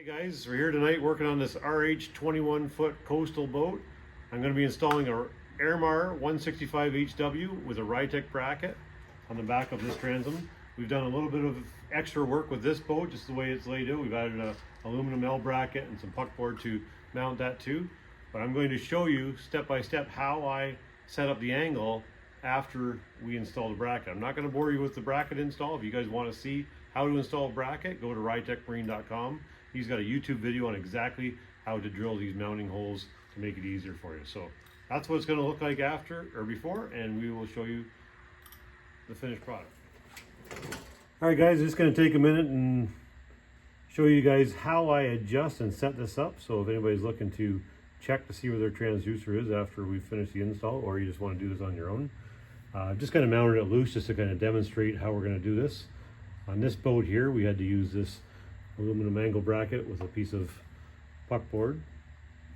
Guys, we're here tonight working on this RH 21-foot coastal boat. I'm going to be installing a Airmar 165HW with a Rytek bracket on the back of this transom. We've done a little bit of extra work with this boat, just the way it's laid out. We've added a aluminum L bracket and some puckboard to mount that too. But I'm going to show you step by step how I set up the angle after we install the bracket. I'm not going to bore you with the bracket install. If you guys want to see how to install a bracket, go to rytekmarine.com. He's got a YouTube video on exactly how to drill these mounting holes to make it easier for you. So that's what it's going to look like after or before, and we will show you the finished product. All right guys, just going to take a minute and show you guys how I adjust and set this up. So if anybody's looking to check to see where their transducer is after we finish the install, or you just want to do this on your own, just kind of mounted it loose just to kind of demonstrate how we're going to do this. On this boat here, we had to use this aluminum angle bracket with a piece of puckboard,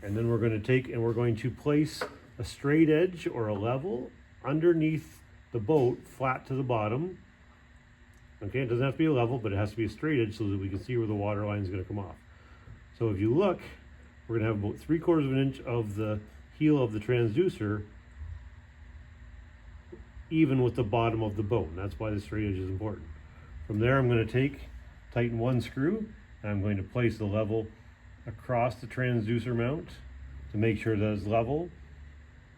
and then we're going to take and we're going to place a straight edge or a level underneath the boat, flat to the bottom. Okay, it doesn't have to be a level, but it has to be a straight edge so that we can see where the water line is going to come off. So if you look, we're going to have about 3/4 of an inch of the heel of the transducer even with the bottom of the boat, and that's why the straight edge is important. From there, I'm going to tighten one screw, and I'm going to place the level across the transducer mount to make sure that it's level,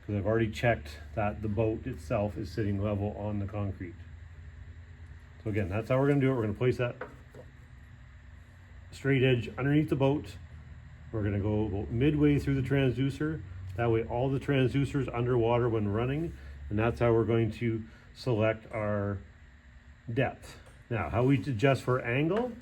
because I've already checked that the boat itself is sitting level on the concrete. So again, that's how we're going to do it. We're going to place that straight edge underneath the boat. We're going to go about midway through the transducer. That way all the transducers underwater when running, and that's how we're going to select our depth. Now, how we adjust for angle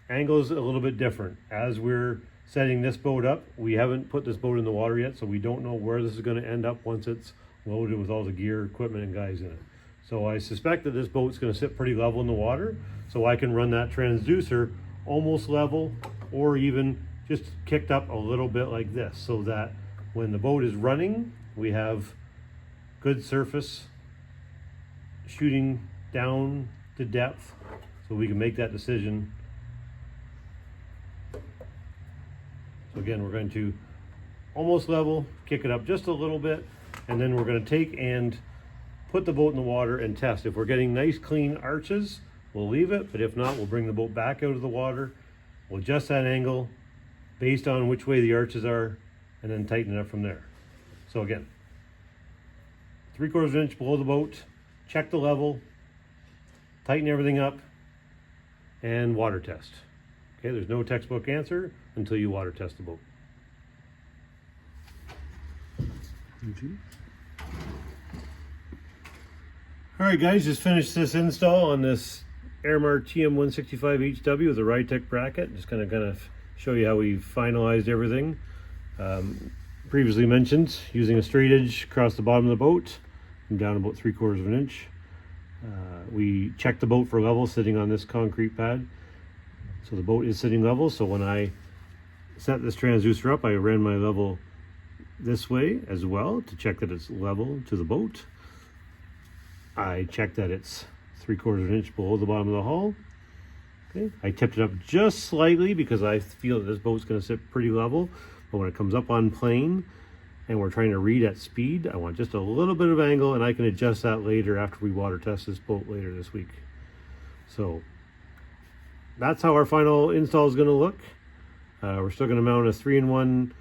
is a little bit different. As we're setting this boat up, we haven't put this boat in the water yet, so we don't know where this is going to end up once it's loaded with all the gear, equipment, and guys in it. So I suspect that this boat's going to sit pretty level in the water, so I can run that transducer almost level or even just kicked up a little bit like this, so that when the boat is running, we have good surface shooting down to depth, so we can make that decision. So again, we're going to almost level, kick it up just a little bit, and then we're going to take and put the boat in the water and test. If we're getting nice clean arches, we'll leave it, but if not, we'll bring the boat back out of the water. We'll adjust that angle based on which way the arches are, and then tighten it up from there. So again, 3/4 of an inch below the boat, check the level, tighten everything up, and water test. Okay, there's no textbook answer until you water test the boat. All right guys, just finished this install on this Airmar TM165HW with a Rytek bracket. Just kind of show you how we finalized everything. Previously mentioned, using a straight edge across the bottom of the boat and down about 3/4 of an inch. We checked the boat for level sitting on this concrete pad. So the boat is sitting level, so when I set this transducer up, I ran my level this way as well to check that it's level to the boat. I checked that it's 3/4 of an inch below the bottom of the hull. Okay, I tipped it up just slightly because I feel that this boat's going to sit pretty level, but when it comes up on plane and we're trying to read at speed, I want just a little bit of angle, and I can adjust that later after we water test this boat later this week. So that's how our final install is going to look. We're still going to mount a 3-in-1